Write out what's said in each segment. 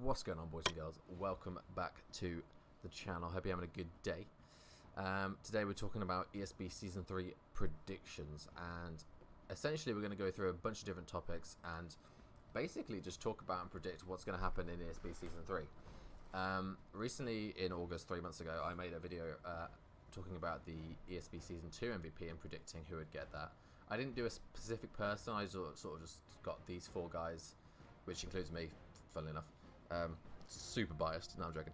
What's going on, boys and girls? Welcome back to the channel. Hope you're having a good day. Today we're talking about ESB Season 3 predictions, and essentially we're going to go through a bunch of different topics and basically just talk about and predict what's going to happen in ESB Season 3. Recently, in August, 3 months ago, I made a video talking about the ESB Season 2 MVP and predicting who would get that. I didn't do a specific person, I sort of just got these four guys, which includes me, funnily enough. Super biased, no I'm joking,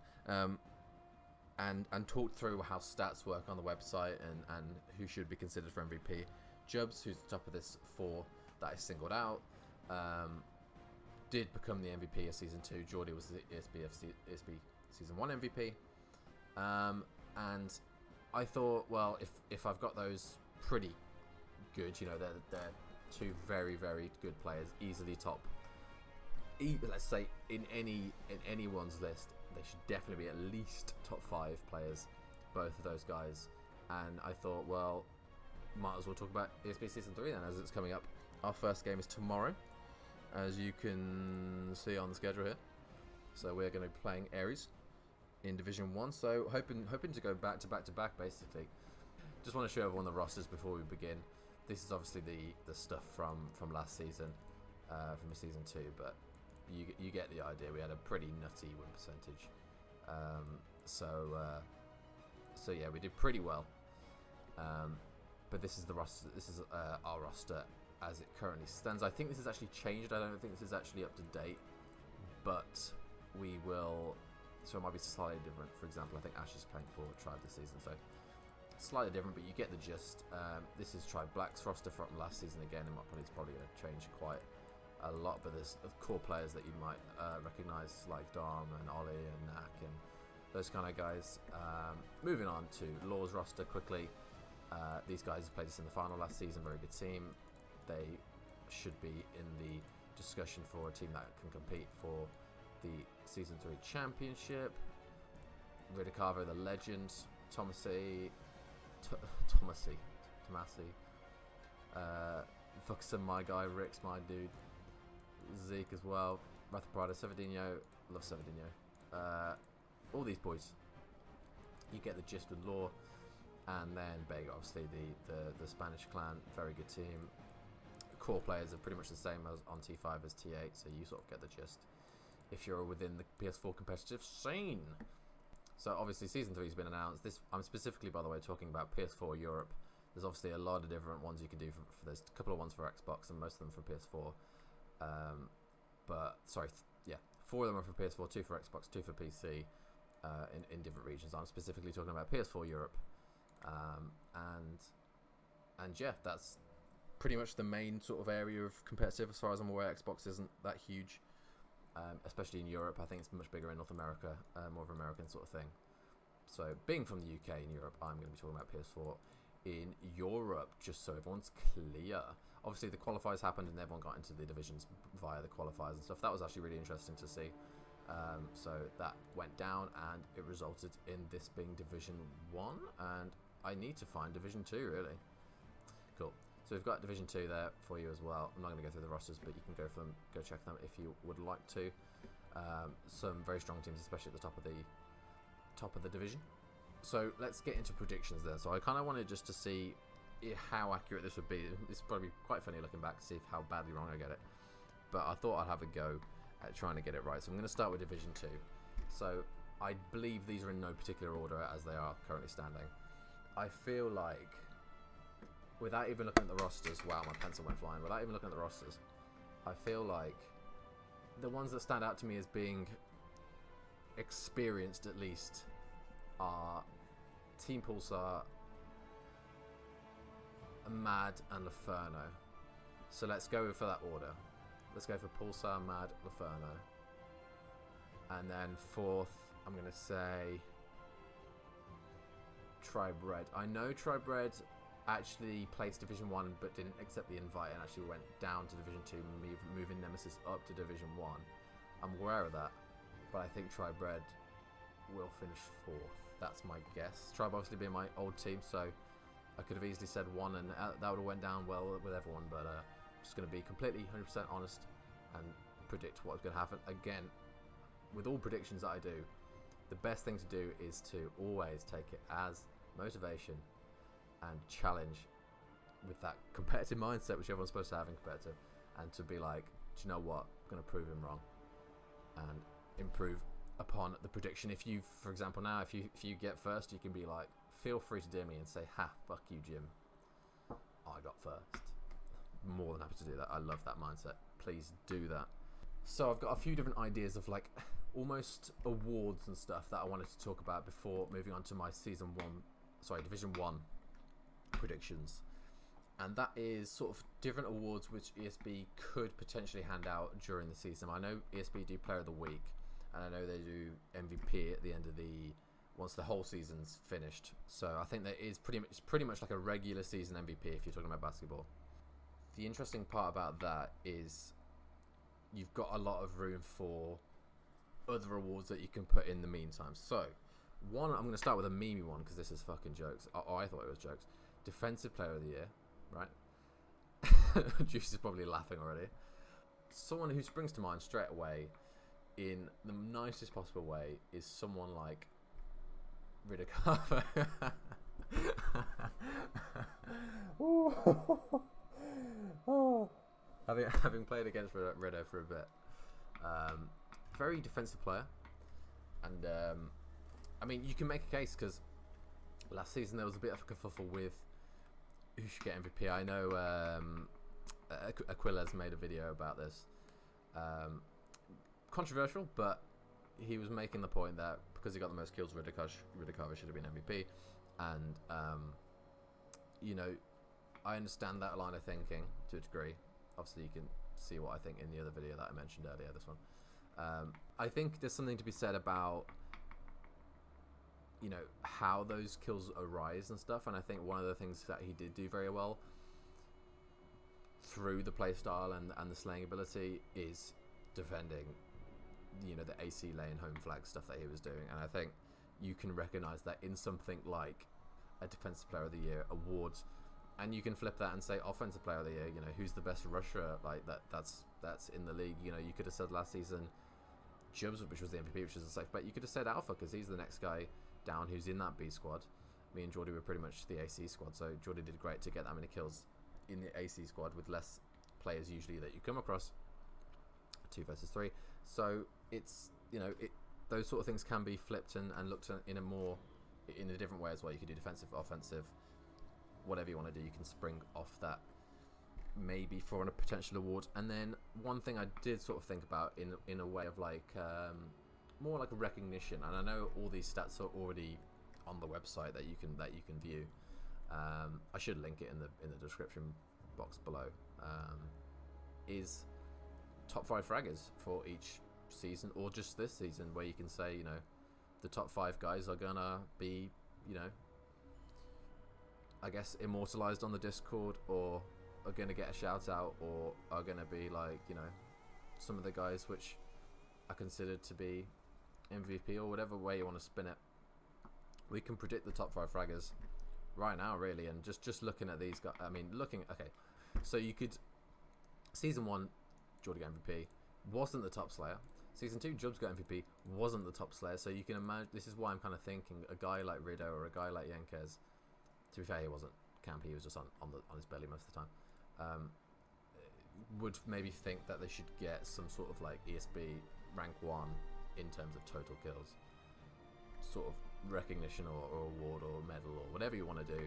and talked through how stats work on the website and who should be considered for MVP. Jubs, who's the top of this four that I singled out, did become the MVP of Season 2. Geordie was the ESB Season 1 MVP, and I thought, well, if I've got those pretty good, you know, they're two very, very good players, easily top, let's say in anyone's list, they should definitely be at least top 5 players, both of those guys. And I thought, well, might as well talk about ESB Season 3 then, as it's coming up. Our first game is tomorrow, as you can see on the schedule here. So we're going to be playing Aries in Division 1, so hoping to go back to back basically. Just want to show everyone the rosters before we begin. This is obviously the stuff from last season, from Season 2, but you get the idea. We had a pretty nutty win percentage, so yeah, we did pretty well. But this is the roster. This is our roster as it currently stands. I think this has actually changed. I don't think this is actually up to date, but we will. So it might be slightly different. For example, I think Ash is playing for Tribe this season, so slightly different, but you get the gist. This is Tribe Black's roster from last season again. It's probably going to change quite a lot, but there's core players that you might recognise, like Dom and Ollie and Knack and those kind of guys. Moving on to Law's roster quickly. These guys played us in the final last season, very good team. They should be in the discussion for a team that can compete for the Season 3 Championship. Ridicavo, the legend. Tomasi, Vuxen, my guy. Rick's my dude. Zeke as well. Ratha Prada, Savadinho. Love Savadinho. All these boys. You get the gist with Law. And then Bega, obviously the Spanish clan. Very good team. Core players are pretty much the same as on T5 as T8, so you sort of get the gist if you're within the PS4 competitive scene. So obviously Season 3 has been announced. I'm specifically, by the way, talking about PS4 Europe. There's obviously a lot of different ones you can do. There's a couple of ones for Xbox and most of them for PS4. But sorry, yeah, 4 of them are for PS4, 2 for Xbox, 2 for PC, in different regions. I'm specifically talking about PS4 Europe, and yeah, that's pretty much the main sort of area of competitive. As far as I'm aware, Xbox isn't that huge, especially in Europe. I think it's much bigger in North America, more of an American sort of thing. So being from the UK in Europe, I'm going to be talking about PS4 in Europe, just so everyone's clear. Obviously the qualifiers happened and everyone got into the divisions via the qualifiers and stuff. That was actually really interesting to see. So that went down and it resulted in this being Division 1, and I need to find Division 2 really. Cool. So we've got Division 2 there for you as well. I'm not going to go through the rosters, but you can go for them, go check them if you would like to. Some very strong teams, especially at the top of the division. So let's get into predictions then. So I kind of wanted just to see how accurate this would be. It's probably quite funny looking back to see how badly wrong I get it. But I thought I'd have a go at trying to get it right. So I'm going to start with Division 2. So I believe these are in no particular order as they are currently standing. I feel like, without even looking at the rosters, wow, my pencil went flying. Without even looking at the rosters, I feel like the ones that stand out to me as being experienced at least are Team Pulsar, Mad and Laferno. So let's go for that order. Let's go for Pulsar, Mad, Laferno. And then fourth, I'm going to say Tribe Red. I know Tribe Red actually placed Division 1 but didn't accept the invite and actually went down to Division 2, moving Nemesis up to Division 1. I'm aware of that, but I think Tribe Red will finish 4th. That's my guess. Tribe obviously being my old team, so I could have easily said 1 and that would have went down well with everyone, but I'm just going to be completely 100% honest and predict what's going to happen. Again, with all predictions that I do, the best thing to do is to always take it as motivation and challenge with that competitive mindset, which everyone's supposed to have in competitive, and to be like, do you know what, I'm going to prove him wrong and improve upon the prediction. If you, for example, now if you get first, you can be like, feel free to dear me and say, ha, fuck you, Jim, I got first. More than happy to do that. I love that mindset. Please do that. So I've got a few different ideas of like almost awards and stuff that I wanted to talk about before moving on to my Division 1 predictions. And that is sort of different awards which ESB could potentially hand out during the season. I know ESB do Player of the Week, and I know they do MVP at the end of once the whole season's finished. So I think that is pretty much like a regular season MVP if you're talking about basketball. The interesting part about that is you've got a lot of room for other awards that you can put in the meantime. So one, I'm going to start with a meme one because this is fucking jokes. Oh, I thought it was jokes. Defensive Player of the Year, right? Juice is probably laughing already. Someone who springs to mind straight away in the nicest possible way is someone like Riddick. Having played against Riddo for a bit, very defensive player, and I mean you can make a case because last season there was a bit of a kerfuffle with who should get MVP. I know Equaliser made a video about this, controversial, but he was making the point that because he got the most kills, Riddick should have been MVP, and you know, I understand that line of thinking to a degree. Obviously, you can see what I think in the other video that I mentioned earlier, this one. I think there's something to be said about, you know, how those kills arise and stuff, and I think one of the things that he did do very well through the playstyle and the slaying ability is defending, you know, the AC lane home flag stuff that he was doing, and I think you can recognise that in something like a Defensive Player of the Year awards. And you can flip that and say Offensive Player of the Year. You know, who's the best rusher like that's in the league. You know, you could have said last season Jubbs, which was the MVP, which is a safe bet. You could have said Alpha because he's the next guy down who's in that B squad. Me and Jordy were pretty much the AC squad, so Jordy did great to get that many kills in the AC squad with less players usually that you come across. 2 versus 3. So it's, you know, those sort of things can be flipped and looked at in a different way as well. You could do defensive, offensive, whatever you want to do. You can spring off that maybe for a potential award. And then one thing I did sort of think about in a way of like more like a recognition, and I know all these stats are already on the website that you can view. I should link it in the description box below. Is top 5 fraggers for each season or just this season, where you can say, you know, the top 5 guys are gonna be, you know, I guess immortalized on the Discord, or are going to get a shout out, or are going to be like, you know, some of the guys which are considered to be MVP, or whatever way you want to spin it. We can predict the top 5 fraggers right now, really, and just looking at these guys. I mean, okay, so you could, season 1 Jordy got MVP, wasn't the top slayer. Season 2 Jubbs got MVP, wasn't the top slayer. So you can imagine, this is why I'm kind of thinking a guy like Riddo or a guy like Yankez. To be fair, he wasn't campy, he was just on his belly most of the time. Would maybe think that they should get some sort of like ESB rank 1 in terms of total kills, sort of recognition or award or medal or whatever you want to do.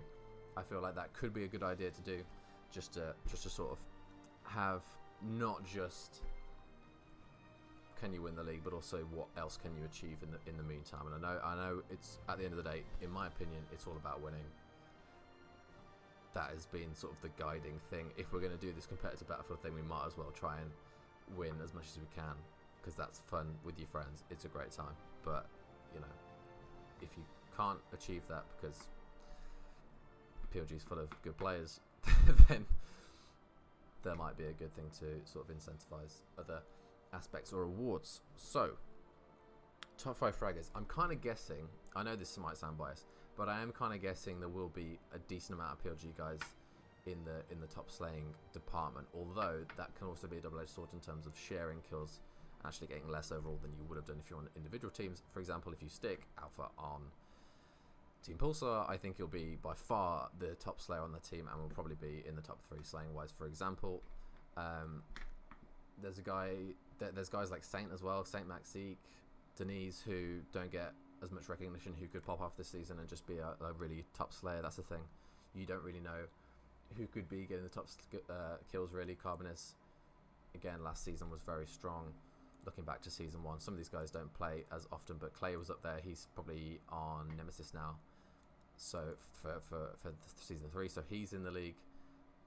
I feel like that could be a good idea to do, just to sort of have not just can you win the league, but also what else can you achieve in the meantime. And I know it's, at the end of the day, in my opinion, it's all about winning. That has been sort of the guiding thing. If we're going to do this competitive battlefield thing, we might as well try and win as much as we can, because that's fun with your friends. It's a great time. But, you know, if you can't achieve that because PLG is full of good players, then there might be a good thing to sort of incentivize other aspects or awards. So, top 5 fraggers. I'm kind of guessing, I know this might sound biased, but I am kind of guessing there will be a decent amount of PLG guys in the top slaying department, although that can also be a double-edged sword in terms of sharing kills actually getting less overall than you would have done if you're on individual teams. For example, if you stick Alpha on Team Pulsar, I think he'll be by far the top slayer on the team and will probably be in the top 3 slaying wise. For example, there's guys like Saint as well, Saint Maxique, Denise, who don't get as much recognition, who could pop off this season and just be a really top slayer. That's the thing. You don't really know who could be getting the top kills, really. Carbonus, again, last season was very strong. Looking back to season 1, some of these guys don't play as often, but Clay was up there. He's probably on Nemesis now, so for season 3, so he's in the league,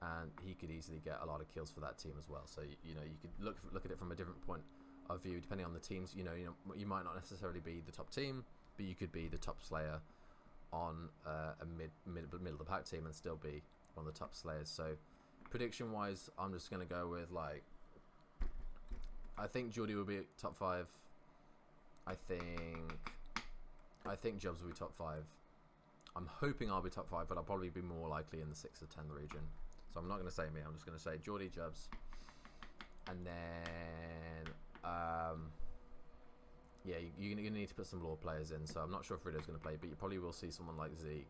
and he could easily get a lot of kills for that team as well. So you know, you could look at it from a different point of view depending on the teams. You know, you might not necessarily be the top team, but you could be the top slayer on a middle of the pack team and still be one of the top slayers. So prediction wise, I'm just gonna go with, like, I think Jordy will be top 5. I think Jubs will be top 5. I'm hoping I'll be top 5, but I'll probably be more likely in the 6 or 10 region. So I'm not going to say me. I'm just going to say Jordy, Jubs, and then yeah, you're going to need to put some lore players in. So I'm not sure if Rido's going to play, but you probably will see someone like Zeke.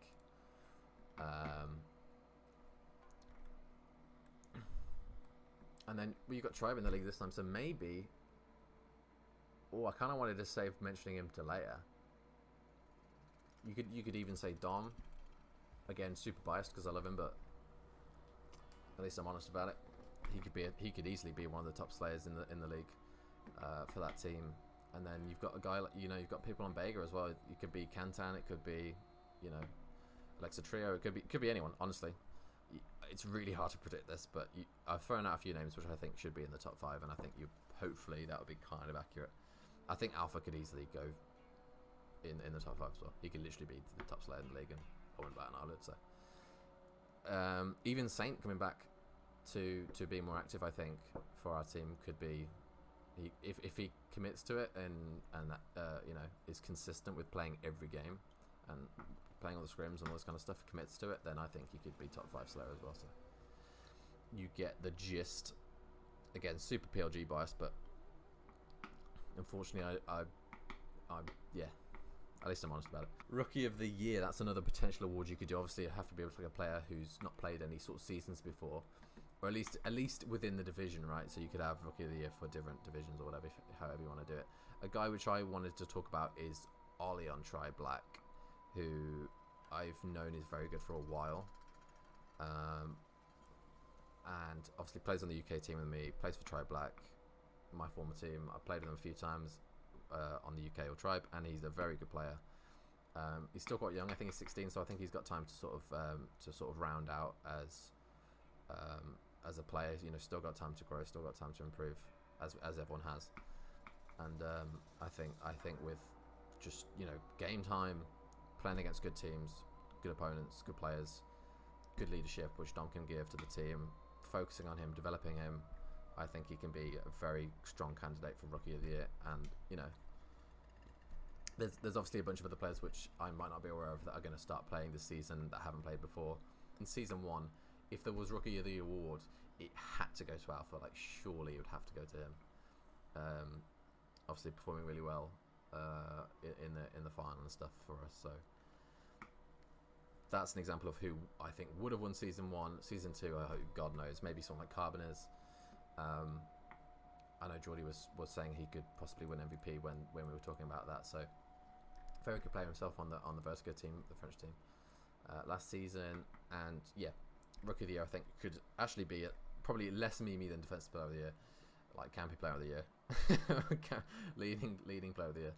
And then you've got Tribe in the league this time, so maybe... Oh, I kind of wanted to save mentioning him to later. You could even say Dom. Again, super biased because I love him, but at least I'm honest about it. He could easily be one of the top slayers in the league for that team. And then you've got a guy like, you know, you've got people on Vega as well. It could be Kantan, it could be, you know, Alexa Trio. It could be anyone. Honestly, it's really hard to predict this, but I've thrown out a few names which I think should be in the top 5, and I think hopefully that would be kind of accurate. I think Alpha could easily go in the top 5 as well. He could literally be the top slayer in the league, and I wouldn't bat an eyelid. So even Saint coming back to be more active, I think, for our team could be, if he commits to it and you know, is consistent with playing every game and playing all the scrims and all this kind of stuff, commits to it, then I think he could be top 5 slayer as well. So you get the gist. Again, super PLG biased, but unfortunately I yeah, at least I'm honest about it. Rookie of the Year, that's another potential award you could do. Obviously, you have to be able to pick a player who's not played any sort of seasons before, or at least within the division, right? So you could have Rookie of the Year for different divisions or whatever, however you want to do it. A guy which I wanted to talk about is Ollie on Tri Black, who I've known is very good for a while, and obviously plays on the UK team with me, plays for Tri Black, my former team. I played with him a few times on the UK or Tribe, and he's a very good player. He's still quite young. I think he's 16, so I think he's got time to sort of round out as a player. You know, still got time to grow, still got time to improve, as everyone has. And I think with just, you know, game time, playing against good teams, good opponents, good players, good leadership, which Dom can give to the team, focusing on him, developing him, I think he can be a very strong candidate for Rookie of the Year. And, you know, there's obviously a bunch of other players which I might not be aware of that are going to start playing this season that haven't played before. In season 1, if there was Rookie of the Year award, it had to go to Alpha. Like, surely it would have to go to him. Obviously performing really well in the final and stuff for us. So that's an example of who I think would have won season 1. Season 2, I hope, God knows, maybe someone like Carboners. I know Jordy was saying he could possibly win MVP when we were talking about that. So very good player himself on the Vertigo team, the French team, last season. And yeah, Rookie of the Year I think could actually be probably less memey than Defensive Player of the Year, like Campy Player of the Year, leading Player of the Year.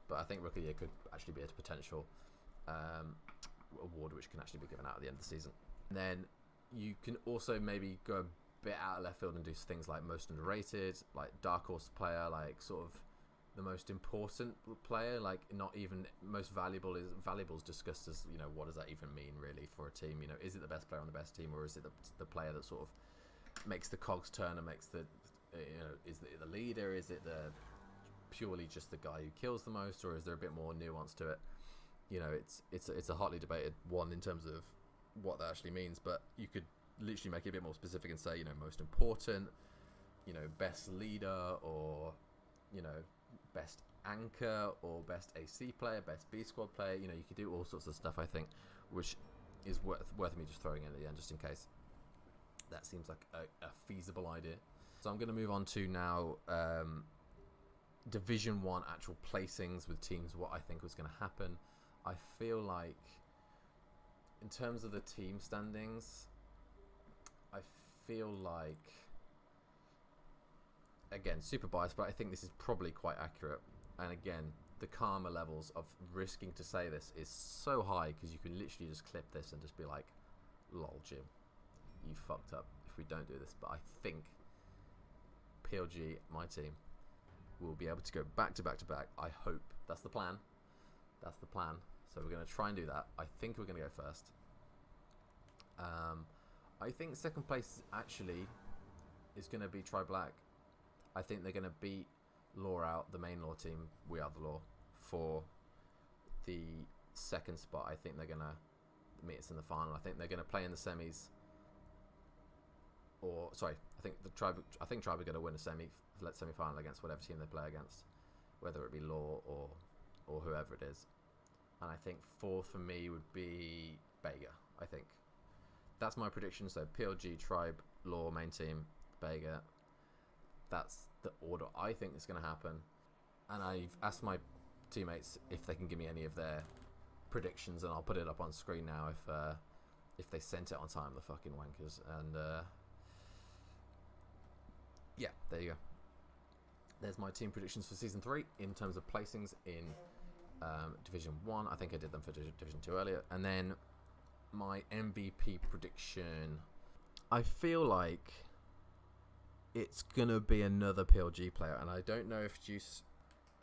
But I think Rookie of the Year could actually be a potential award which can actually be given out at the end of the season. And then you can also maybe go a bit out of left field and do things like most underrated, like dark horse player, like sort of the most important player, like not even most valuable. Valuable is discussed as, you know, what does that even mean really for a team? You know, is it the best player on the best team, or is it the player that sort of makes the cogs turn and makes the, you know, is it the leader? Is it the purely just the guy who kills the most, or is there a bit more nuance to it? You know, it's a hotly debated one in terms of what that actually means, but you could literally make it a bit more specific and say, you know, most important, you know, best leader, or, you know, best anchor, or best AC player, best B squad player. You know, you could do all sorts of stuff, I think, which is worth me just throwing in at the end, just in case. That seems like a feasible idea. So I'm going to move on to now Division 1 actual placings with teams, what I think was going to happen. I feel like, in terms of the team standings, I feel like, again, super biased, but I think this is probably quite accurate. And again, the karma levels of risking to say this is so high, because you can literally just clip this and just be like, lol, Jim, you fucked up if we don't do this. But I think PLG, my team, will be able to go back to back to back. I hope. That's the plan. That's the plan. So we're going to try and do that. I think we're going to go first. I think second place actually is going to be Tri Black. I think they're going to beat Law out, the main Law team, We Are the Law, for the second spot. I think they're going to meet us in the final. I think they're going to play in the semis. Or sorry, I think Tribe are going to win a semi-final against whatever team they play against, whether it be Law or whoever it is. And I think fourth for me would be Bega. I think that's my prediction. So PLG, Tribe, Law, main team, Bega. That's the order I think is going to happen. And I've asked my teammates if they can give me any of their predictions, and I'll put it up on screen now if they sent it on time, the fucking wankers. And yeah, there you go. There's my team predictions for Season 3 in terms of placings in Division 1. I think I did them for Division 2 earlier. And then my MVP prediction, I feel like it's going to be another PLG player. And I don't know if Juice...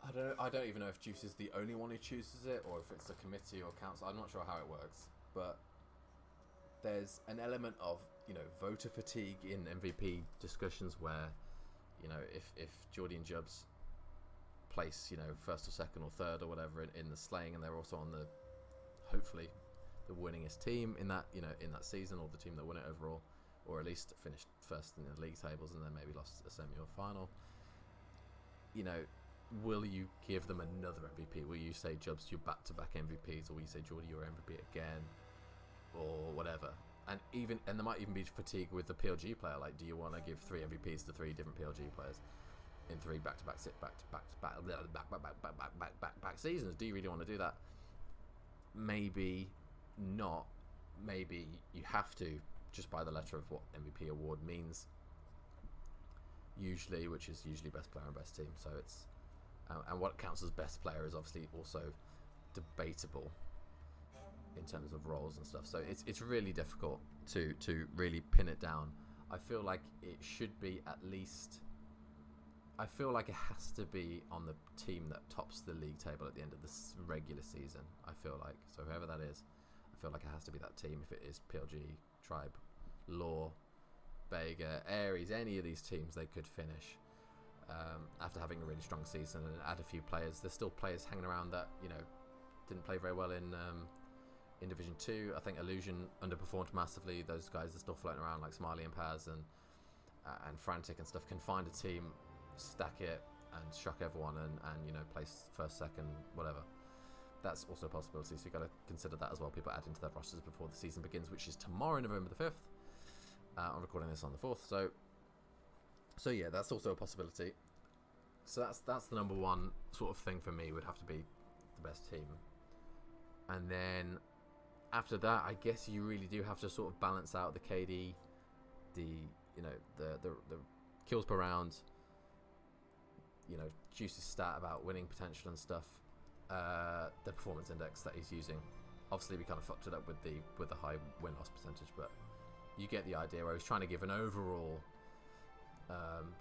I don't even know if Juice is the only one who chooses it, or if it's a committee or council. I'm not sure how it works. But there's an element of, you know, voter fatigue in MVP discussions where, you know, if Geordie and Jubs place, you know, first or second or third or whatever in the slaying, and they're also on the, hopefully, the winningest team in that, you know, in that season, or the team that won it overall, or at least finished first in the league tables and then maybe lost a semi or final, you know, will you give them another MVP? Will you say, Jubs, you're back-to-back MVPs, or will you say, Geordie, you're MVP again, or whatever? And there might even be fatigue with the PLG player. Like, do you want to give 3 MVPs to 3 different PLG players in 3 back-to-back seasons? Do you really want to do that? Maybe not. Maybe you have to, just by the letter of what MVP award means. Usually, which is usually best player and best team. So it's and what counts as best player is obviously also debatable in terms of roles and stuff. So it's really difficult to really pin it down. I feel like it should be at least... I feel like it has to be on the team that tops the league table at the end of this regular season, I feel like. So whoever that is, I feel like it has to be that team. If it is PLG, Tribe, Law, Bega, Aries, any of these teams, they could finish after having a really strong season and add a few players. There's still players hanging around that, you know, didn't play very well in Division 2. I think Illusion underperformed massively. Those guys are still floating around, like Smiley and Paz and Frantic and stuff, can find a team, stack it and shuck everyone and you know, place first, second, whatever. That's also a possibility, so you've got to consider that as well. People add into their rosters before the season begins, which is tomorrow, November the 5th. I'm recording this on the 4th, so yeah, that's also a possibility. So that's the number one sort of thing for me, would have to be the best team. And then after that, I guess you really do have to sort of balance out the KD, the kills per round, you know, Juice's stat about winning potential and stuff, the performance index that he's using. Obviously, we kind of fucked it up with the high win-loss percentage, but you get the idea, where he's trying to give an overall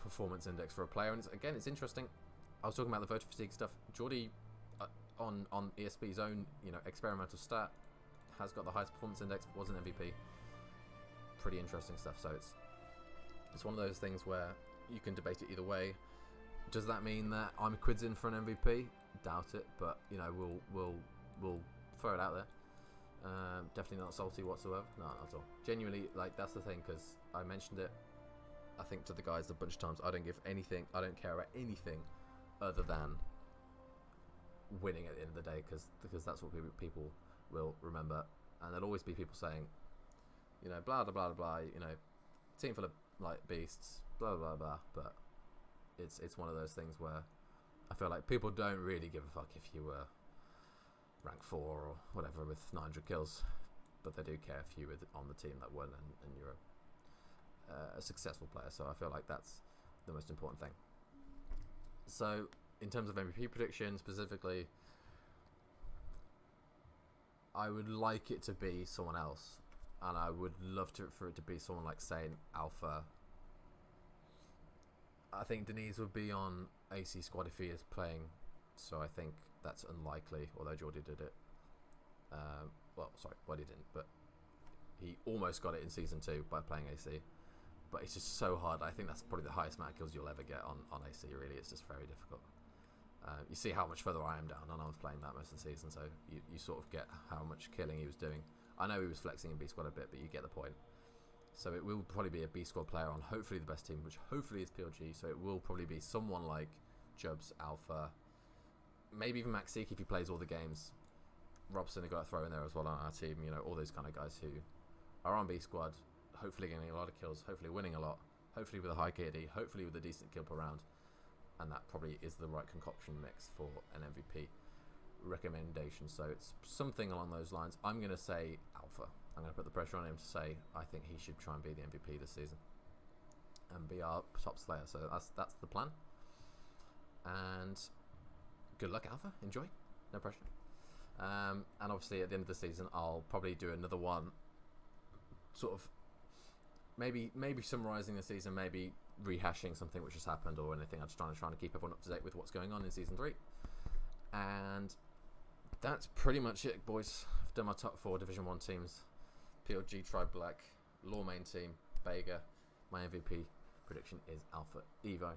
performance index for a player. And it's interesting. I was talking about the voter fatigue stuff. Geordie, on ESB's own, you know, experimental stat, has got the highest performance index, was an MVP. Pretty interesting stuff. So it's one of those things where you can debate it either way. Does that mean that I'm quids in for an MVP? Doubt it, but you know, we'll throw it out there. Definitely not salty whatsoever. No, not at all. Genuinely, like, that's the thing, because I mentioned it I think to the guys a bunch of times, I don't care about anything other than winning at the end of the day, because that's what people will remember. And there'll always be people saying, you know, blah blah blah blah, you know, team full of like beasts, blah blah blah. But it's one of those things where I feel like people don't really give a fuck if you were rank 4 or whatever with 900 kills, but they do care if you were on the team that won and you're a successful player. So I feel like that's the most important thing. So in terms of MVP prediction specifically, I would like it to be someone else, and I would love for it to be someone like, say, an Alpha. I think Denise would be on AC squad if he is playing, so I think that's unlikely, although Jordy did it. Well, he didn't, but he almost got it in Season 2 by playing AC. But it's just so hard. I think that's probably the highest amount of kills you'll ever get on AC, really. It's just very difficult. You see how much further I am down, and I was playing that most of the season, so you sort of get how much killing he was doing. I know he was flexing in B squad a bit, but you get the point. So it will probably be a B squad player on hopefully the best team, which hopefully is PLG. So it will probably be someone like Jubs, Alpha, maybe even Maxik if he plays all the games. Robson, I got to throw in there as well on our team. You know, all those kind of guys who are on B squad, hopefully getting a lot of kills, hopefully winning a lot, hopefully with a high KD, hopefully with a decent kill per round. And that probably is the right concoction mix for an MVP recommendation. So it's something along those lines. I'm going to say Alpha. I'm going to put the pressure on him to say I think he should try and be the MVP this season and be our top slayer. So that's the plan. And good luck, Alpha. Enjoy. No pressure. And obviously at the end of the season, I'll probably do another one, sort of maybe summarising the season, maybe rehashing something which has happened or anything. I'm just trying to keep everyone up to date with what's going on in Season 3. And that's pretty much it, boys. I've done my top 4 Division 1 teams. PLG, Tribe Black, Law main team, Bega. My MVP prediction is Alpha Evo.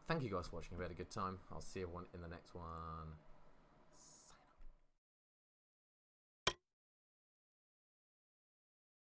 Thank you guys for watching. I've had a good time. I'll see everyone in the next one.